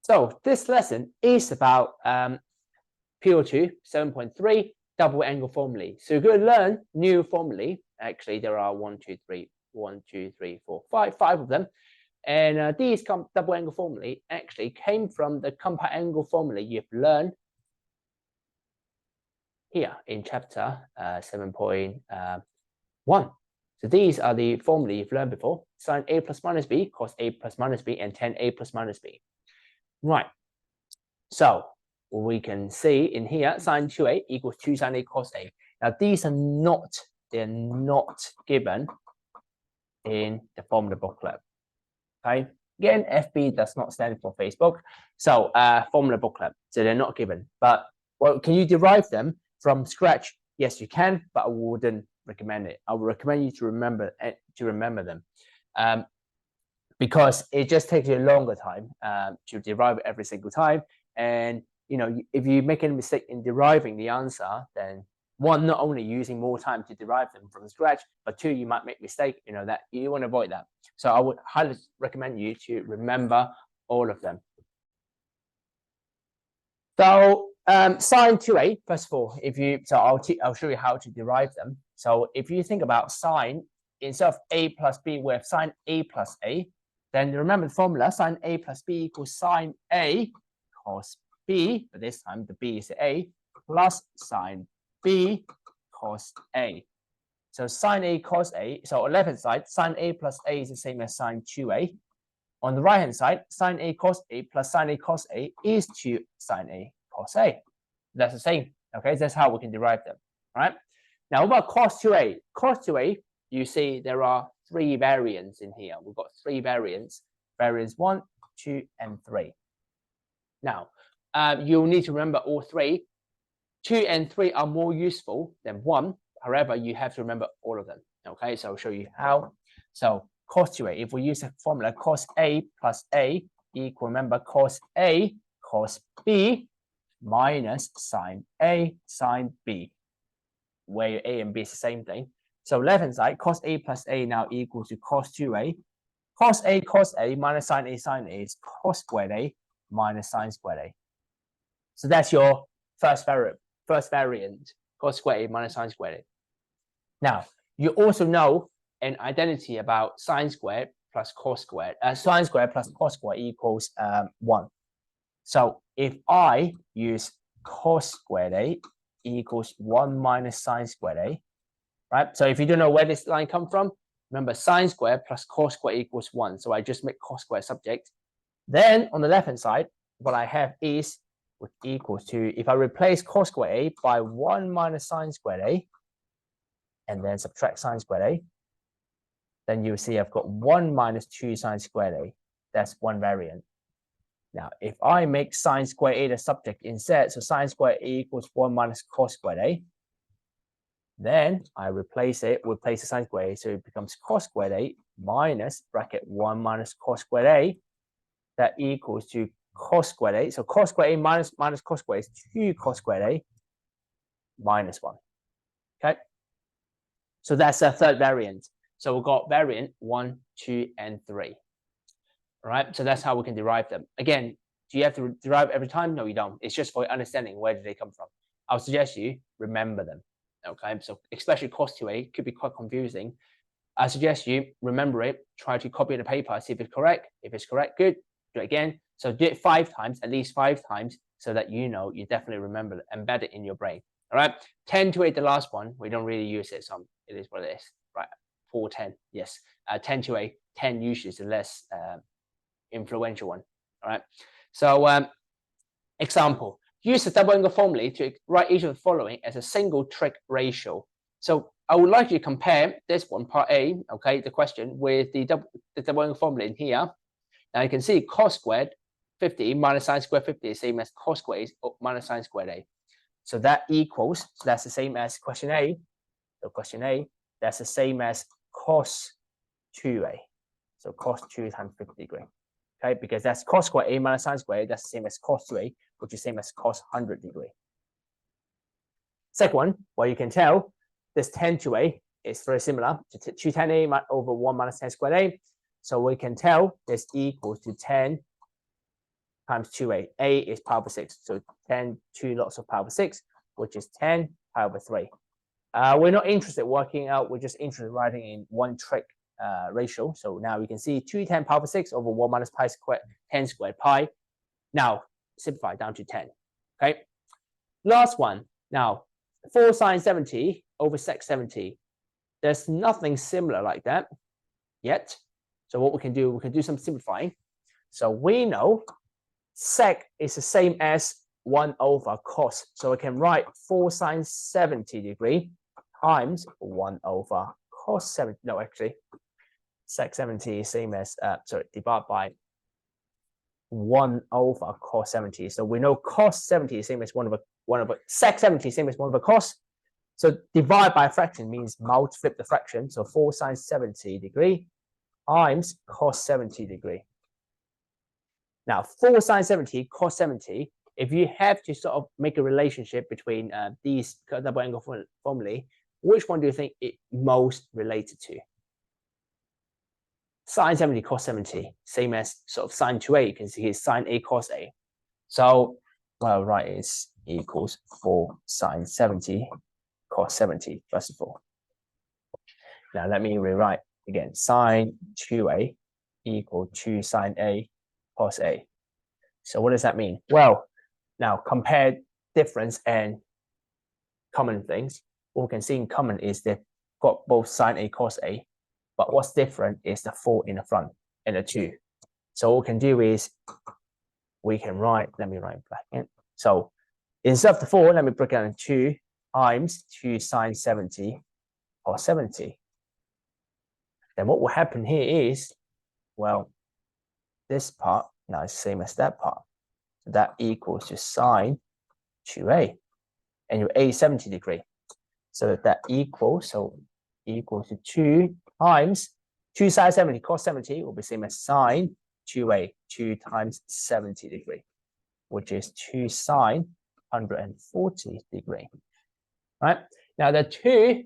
So this lesson is about PO2 7.3 double angle formulae. So you're going to learn new formulae. Actually, there are 5 of them. And these double angle formulae actually came from the compound angle formulae you've learned here in chapter 7.1. So these are the formulae you've learned before: sine A plus minus B, cos A plus minus B, and tan A plus minus B. Right. So we can see in here, sine 2A equals 2 sine A cos A. Now these are not given in the formula booklet. Okay. Again, FB does not stand for Facebook. So formula booklet. So they're not given. But well, can you derive them from scratch? Yes, you can, but I wouldn't recommend it. I would recommend you to remember them. Because it just takes you a longer time to derive it every single time. And you know, if you make any mistake in deriving the answer, then one, not only using more time to derive them from scratch, but two, you might make mistake. You know that you want to avoid that. So I would highly recommend you to remember all of them. So sine 2A, first of all, I'll show you how to derive them. So if you think about sine, instead of A plus B, we have sine A plus A. Then remember the formula: sine A plus B equals sine A cos B, but this time the B is A, plus sine B cos A. So sine A cos A, so on the left-hand side, sine A plus A is the same as sine 2A. On the right-hand side, sine A cos A plus sine A cos A is 2 sine A cos A. That's the same, okay? That's how we can derive them, all right? Now, what about cos 2A? Cos 2A, you see there are 3 variants in here. We've got 3 variants: variants 1, 2, and 3. Now, you'll need to remember all 3. 2 and 3 are more useful than 1. However, you have to remember all of them. Okay, so I'll show you how. So cos 2A, if we use the formula cos A plus A equal, remember, cos A cos B minus sine A sine B, where A and B is the same thing. So left-hand side, cos A plus A now equals to cos 2A. Cos A minus sine A sine A is cos squared A minus sine squared A. So that's your first variant, cos squared A minus sine squared A. Now, you also know an identity about sine squared plus cos squared. Sine squared plus cos squared equals 1. So if I use cos squared A equals 1 minus sine squared A, right? So if you don't know where this line comes from, remember sine squared plus cos squared equals 1. So I just make cos squared subject. Then on the left-hand side, what I have is which equals to, if I replace cos squared A by 1 minus sine squared A, and then subtract sine squared A, then you see I've got 1 minus 2 sine squared A. That's one variant. Now, if I make sine squared A the subject instead, so sine squared A equals 1 minus cos squared A, then I replace the sine squared A, so it becomes cos squared A minus bracket 1 minus cos squared A. That equals to cos squared A. So cos squared A minus cos squared A is 2 cos squared A minus 1. Okay. So that's the third variant. So we've got variant 1, 2, and 3. All right. So that's how we can derive them. Again, do you have to derive every time? No, you don't. It's just for understanding where did they come from. I'll suggest you remember them. Okay. So especially cos 2A could be quite confusing. I suggest you remember it. Try to copy the paper, see if it's correct. If it's correct, good. Do it again. So do it 5 times, at least 5 times, so that you know you definitely remember it, embed it in your brain. All right. 10 to 8, the last one, we don't really use it, so it is what it is. Right. 4, 10, yes. 10 to 8, 10 usually is the less influential one. All right. So example, use the double angle formulae to write each of the following as a single trig ratio. So I would like you to compare this one, part A, okay, the question, with the double angle formula in here. Now you can see cos squared 50 minus sine squared 50 is the same as cos squared minus sine squared A. So that equals, so that's the same as question A. So question A, that's the same as cos 2A. So cos 2 times 50 degree. Okay, because that's cos squared A minus sine squared A, that's the same as cos 2A, which is the same as cos 100 degree. Second one, well, you can tell this tan 2A is very similar to 2 tan A over 1 minus tan squared A. So we can tell this equals to tan times 2a. A is pi over 6. So 10, 2 lots of pi over 6, which is 10 pi over 3. We're not interested in working out. We're just interested in writing in one trig ratio. So now we can see 2 10 pi over 6 over 1 minus pi squared, 10 squared pi. Now, simplify down to 10. Okay. Last one. Now, 4 sine 70 over sec 70. There's nothing similar like that yet. So what we can do some simplifying. So we know sec is the same as 1 over cos. So we can write 4 sine 70 degree times 1 over cos 70. No, actually, sec 70 is same as, divided by 1 over cos 70. So we know cos 70 is same as 1 over sec 70 is same as 1 over cos. So divide by a fraction means flip the fraction. So 4 sine 70 degree times cos 70 degree. Now 4 sine 70 cos 70. If you have to sort of make a relationship between these double angle formulae, which one do you think it most related to? Sine 70 cos 70, same as sort of sine 2a. You can see here sine a cos a. So well, right is equals 4 sine 70 cos 70 first of all. Now let me rewrite again. Sine 2a equal 2 sine a cos a. So what does that mean? Well, now compare difference and common things. What we can see in common is they've got both sine a cos a, but what's different is the 4 in the front and the 2. So what we can do is we can write, let me write back in. So instead of the 4, let me break it down in 2 times 2 sine 70 cos 70. Then what will happen here is, well, this part now is the same as that part. So that equals to sine 2a. And your a is 70 degree. So that equals to 2 times 2 sine 70 cos 70 will be same as sine 2a, 2 times 70 degree, which is 2 sine 140 degree. Right? Now the 2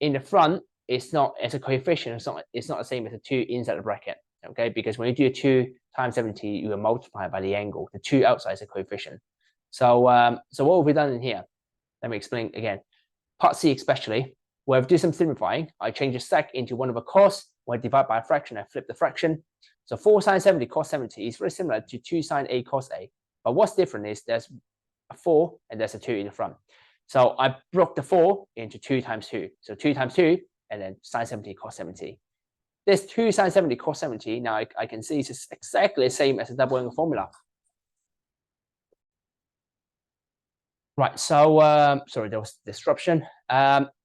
in the front is not as a coefficient, it's not the same as the 2 inside the bracket. Okay, because when you do a 2 times 70, you will multiply by the angle. The 2 outside is a coefficient. So so what have we done in here? Let me explain again. Part C especially, where I've done some simplifying, I change the sec into 1 over cos. When I divide by a fraction, I flip the fraction. So 4 sine 70 cos 70 is very similar to 2 sine a cos a. But what's different is there's a 4 and there's a 2 in the front. So I broke the 4 into 2 times 2. So 2 times 2 and then sine 70 cos 70. This 2 sine 70 cos 70, now I can see it's exactly the same as the double angle formula. Right, so sorry, there was disruption.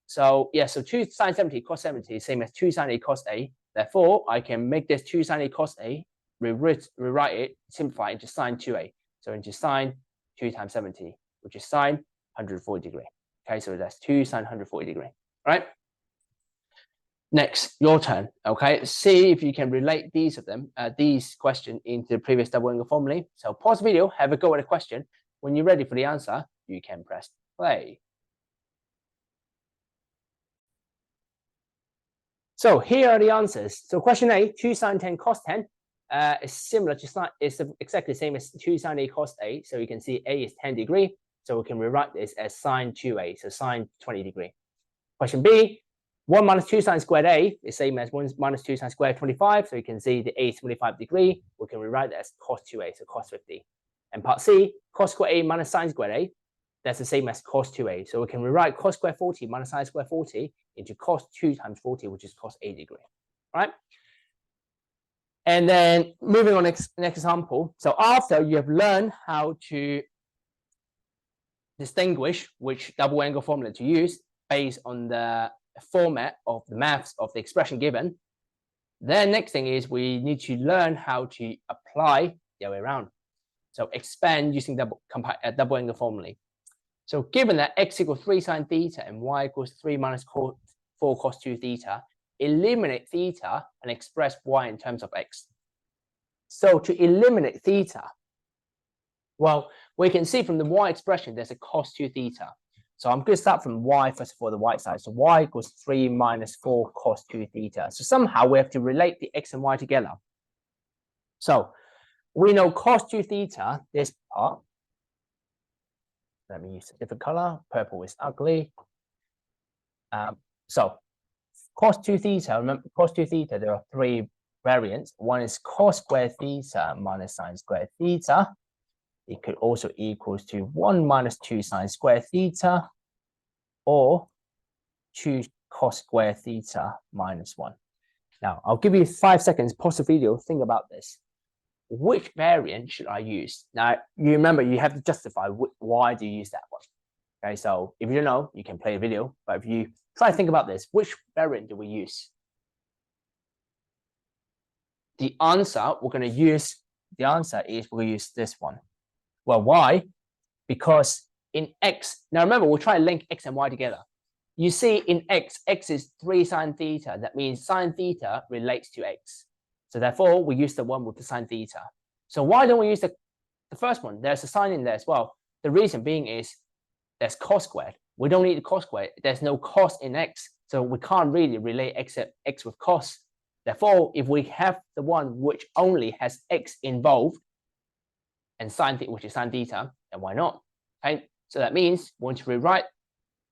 So 2 sine 70 cos 70 is same as 2 sine a cos a. Therefore, I can make this 2 sine a cos a, rewrite it, simplify into sine 2a. So into sine 2 times 70, which is sine 140 degree. Okay, so that's 2 sine 140 degree. All right. Next, your turn. Okay, see if you can relate these questions into the previous double angle formulae. So pause the video, have a go at the question. When you're ready for the answer, you can press play. So here are the answers. So question A, 2 sine 10 cos 10 is similar to sine, it's exactly the same as 2 sine a cos a. So you can see A is 10 degree. So we can rewrite this as sine 2a, so sine 20 degree. Question B, 1 minus 2 sine squared a is same as 1 minus 2 sine squared 25. So you can see the A is 25 degree. We can rewrite that as cos 2a, so cos 50. And part C, cos squared a minus sine squared a, that's the same as cos 2a. So we can rewrite cos squared 40 minus sine squared 40 into cos 2 times 40, which is cos a degree. All right? And then moving on next example. So after you have learned how to distinguish which double angle formula to use based on the format of the maths of the expression given, then next thing is we need to learn how to apply the other way around. So expand using double angle formulae. So given that x equals 3 sine theta and y equals 3 minus 4 cos 2 theta, eliminate theta and express y in terms of x. So to eliminate theta, well, we can see from the y expression, there's a cos 2 theta. So I'm going to start from y first of all, the right side. So y equals 3 minus 4 cos 2 theta. So somehow we have to relate the x and y together. So we know cos 2 theta, this part. Let me use a different color. Purple is ugly. So cos 2 theta, remember cos 2 theta, there are three variants. One is cos squared theta minus sine squared theta. It could also equals to 1 minus 2 sine squared theta, or 2 cos squared theta minus 1. Now, I'll give you 5 seconds, pause the video, think about this. Which variant should I use? Now, you remember you have to justify why do you use that one. Okay, so if you don't know, you can play a video, but if you try to think about this, which variant do we use? The answer we're going to use, the answer is we'll use this one. Well, why? Because in x, now remember, we'll try to link x and y together. You see in x is 3 sine theta. That means sine theta relates to x. So therefore, we use the one with the sine theta. So why don't we use the first one? There's a sine in there as well. The reason being is there's cos squared. We don't need the cos squared. There's no cos in x. So we can't really relate x with cos. Therefore, if we have the one which only has x involved and sine theta, which is sine theta, then why not? Okay, so that means we want to rewrite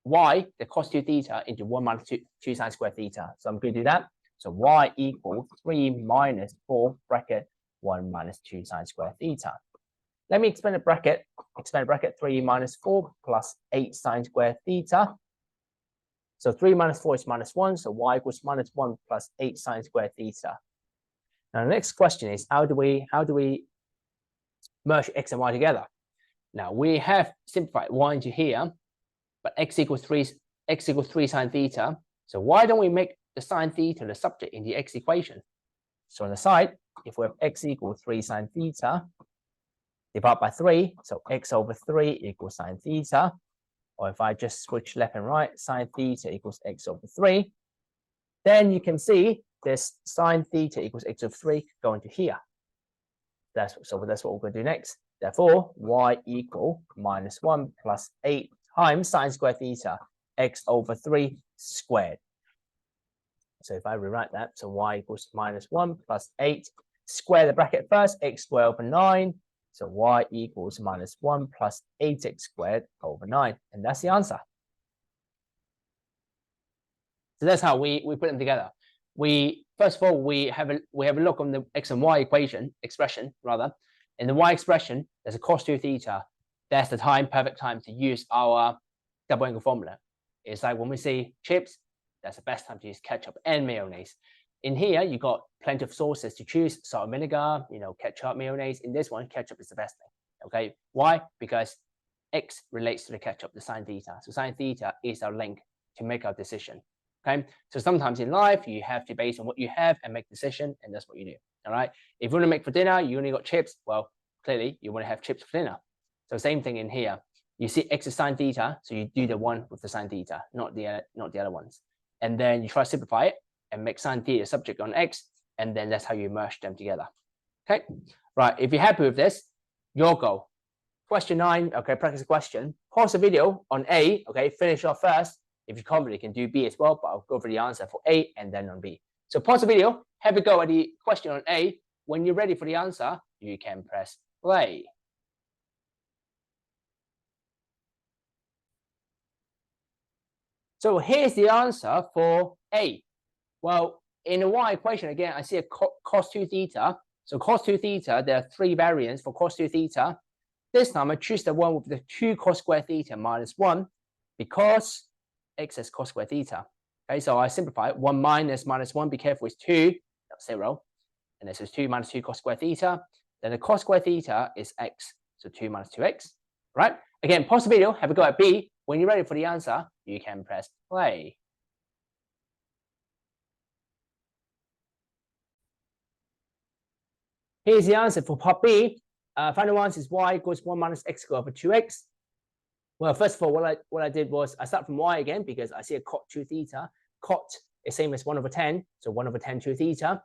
y, the cos 2 theta, into 1 minus 2 sine squared theta. So I'm going to do that. So y equals 3 minus 4 bracket 1 minus 2 sine squared theta. Let me expand the bracket. Expand the bracket, 3 minus 4 plus 8 sine squared theta. So 3 minus 4 is minus 1. So y equals minus 1 plus 8 sine squared theta. Now the next question is, how do we merge x and y together? Now we have simplified y into here, but x equals 3 sine theta. So why don't we make the sine theta the subject in the x equation? So on the side, if we have x equals 3 sine theta, divide by 3, so x over 3 equals sine theta. Or if I just switch left and right, sine theta equals x over 3, then you can see this sine theta equals x over 3 going to here. That's what we're going to do next. Therefore, y equal minus 1 plus 8 times sine squared theta, x over 3 squared. So if I rewrite that, so y equals minus 1 plus 8, square the bracket first, x squared over 9. So y equals minus 1 plus 8x squared over 9. And that's the answer. So that's how we put them together. First of all, we have a look on the x and y expression rather. In the y expression, there's a cos 2 theta. That's the perfect time to use our double angle formula. It's like when we see chips, that's the best time to use ketchup and mayonnaise. In here, you got plenty of sauces to choose, salt and vinegar, ketchup, mayonnaise. In this one, ketchup is the best thing. Okay, why? Because x relates to the ketchup, the sine theta. So sine theta is our link to make our decision. Okay, so sometimes in life, you have to base on what you have and make a decision, and that's what you do. All right, if you want to make for dinner, you only got chips. Well, clearly, you want to have chips for dinner. So same thing in here. You see x is sine theta, so you do the one with the sine theta, not the other ones. And then you try to simplify it and make sine theta subject on x, and then that's how you merge them together. Okay, right, if you're happy with this, your goal. Question 9, okay, practice a question. Pause the video on A, okay, finish off first. If you're confident, you can do B as well, but I'll go for the answer for A and then on B. So pause the video, have a go at the question on A. When you're ready for the answer, you can press play. So here's the answer for A. Well, in the y equation, again, I see a cos 2 theta. So cos 2 theta, there are 3 variants for cos 2 theta. This time I choose the one with the 2 cos squared theta minus 1 because x is cos squared theta. Okay, so I simplify it. 1 minus 1, be careful, it's 2, that's 0. And this is 2 minus 2 cos squared theta. Then the cos squared theta is x, so 2 minus 2x. Right? Again, pause the video, have a go at B. When you're ready for the answer, you can press play. Here's the answer for part B. Final answer is y equals 1 minus x squared over 2x. Well, first of all, what I did was I start from y again because I see a cot 2 theta. Cot is same as 1 over 10, so 1 over 10 2 theta.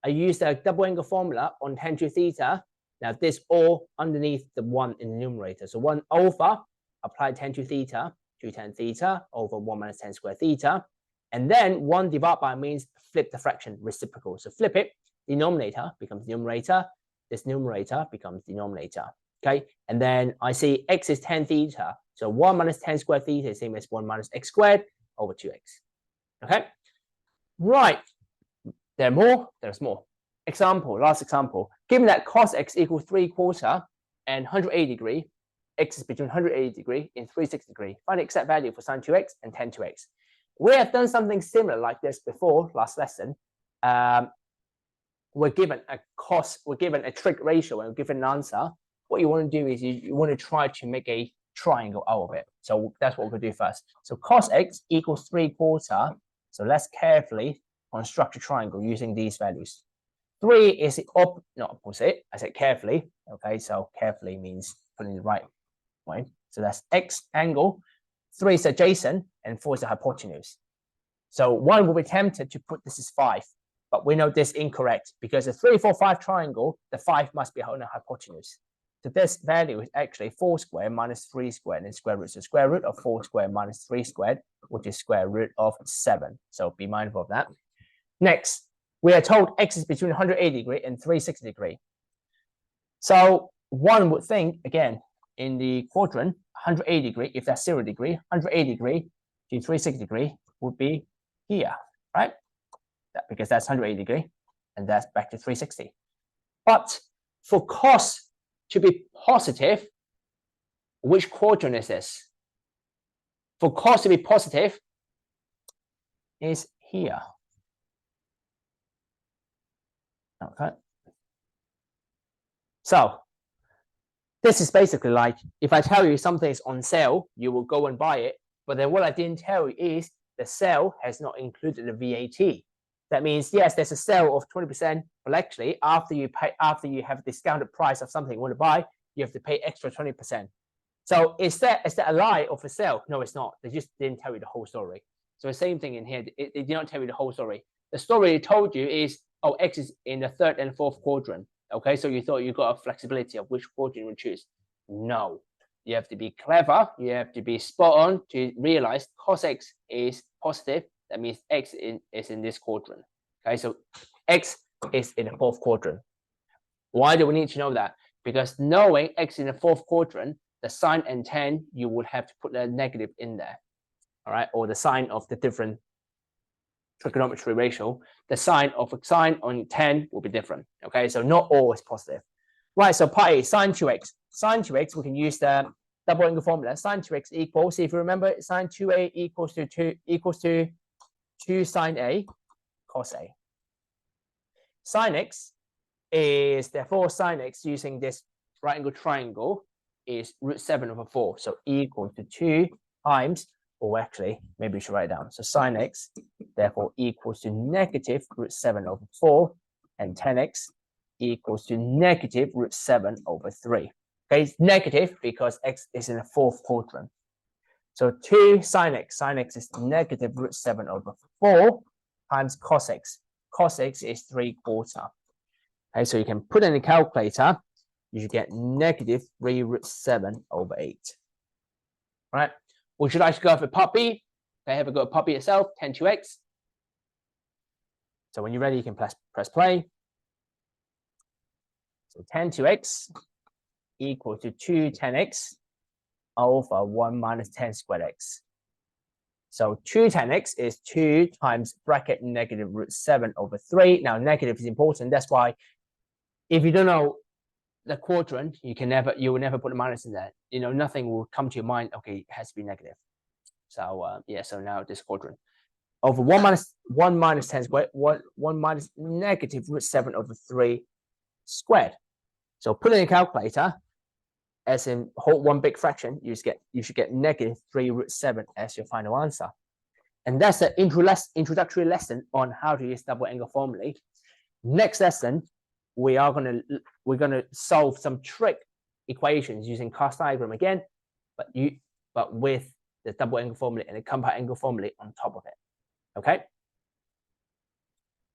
I used the double angle formula on 10 2 theta. Now this all underneath the 1 in the numerator. So 1 over, apply 10 2 theta, 2 10 theta over 1 minus 10 squared theta. And then 1 divided by means flip the fraction reciprocal. So flip it, denominator becomes numerator. this numerator becomes denominator. Okay, and then I see x is 10 theta. So 1 minus 10 squared theta is same as 1 minus x squared over 2x. Okay, right. There's more. Example, last example. Given that cos x equals 3/4 and 180 degree, x is between 180 degree and 360 degree. Find the exact value for sine 2x and tan 2x. We have done something similar like this before, last lesson. We're given a trig ratio, and we're given an answer. What you want to do is you want to try to make a triangle out of it. So that's what we're going to do first. So cos x equals 3/4. So let's carefully construct a triangle using these values. 3 is the not opposite. I said carefully. Okay, so carefully means putting the right way. So that's x angle. 3 is adjacent, and 4 is the hypotenuse. So one will be tempted to put this as 5, but we know this is incorrect because a 3, 4, 5 triangle, the 5 must be on the hypotenuse. So this value is actually 4 squared minus 3 squared, and square root. So square root of 4 squared minus 3 squared, which is square root of 7. So be mindful of that. Next, we are told x is between 180 degree and 360 degree. So one would think, again, in the quadrant, 180 degree, if that's 0 degree, 180 degree to 360 degree would be here, right? Because that's 180 degree, and that's back to 360. But for cos to be positive, which quadrant is this? For cos to be positive is here. Okay. So this is basically like if I tell you something is on sale, you will go and buy it. But then what I didn't tell you is the sale has not included the VAT. That means, yes, there's a sale of 20%, but actually after you have a discounted price of something you want to buy, you have to pay extra 20%. So is that a lie of a sale? No, it's not. They just didn't tell you the whole story. So the same thing in here. They did not tell you the whole story. The story it told you is, oh, x is in the 3rd and 4th quadrant. Okay, so you thought you got a flexibility of which quadrant you would choose. No, you have to be clever. You have to be spot on to realize cos x is positive. That means x is in this quadrant. Okay, so x is in the 4th quadrant. Why do we need to know that? Because knowing x in the 4th quadrant, the sine and tan, you would have to put a negative in there. All right, or the sign of the different trigonometry ratio, the sign of a sine on tan will be different. Okay, so not always positive. Right, so part A, sine 2x. Sine 2x, we can use the double angle formula. Sine 2x equals, if you remember, sine 2a equals to 2 sine A cos A. Sine x is, therefore, sine x using this right angle triangle is root 7 over 4. So equal to 2 times, or actually, maybe we should write it down. So sine x, therefore, equals to negative root 7 over 4, and tan x equals to negative root 7 over 3. Okay, it's negative because x is in the 4th quadrant. So 2 sine x is negative root 7 over 4 times cos x. Cos x is 3/4. Okay, so you can put in the calculator, you should get negative 3 root 7 over 8. All right. Would you like to go for part B? Okay, have a go at part B itself, tan 2x. So when you're ready, you can press play. So tan 2x equal to 2 tan x over 1 minus tan squared x. So 2 tan x is 2 times bracket negative root 7 over 3. Now, negative is important. That's why if you don't know the quadrant, you will never put a minus in there. You know, nothing will come to your mind. Okay, it has to be negative. So yeah, so now this quadrant over 1 minus 10 squared, 1 minus negative root 7 over 3 squared. So put in a calculator, as in whole one big fraction, you should get negative 3 root 7 as your final answer. And that's the introductory lesson on how to use double angle formulae. Next lesson, we're gonna solve some trig equations using cast diagram again, but with the double angle formula and the compound angle formula on top of it. Okay.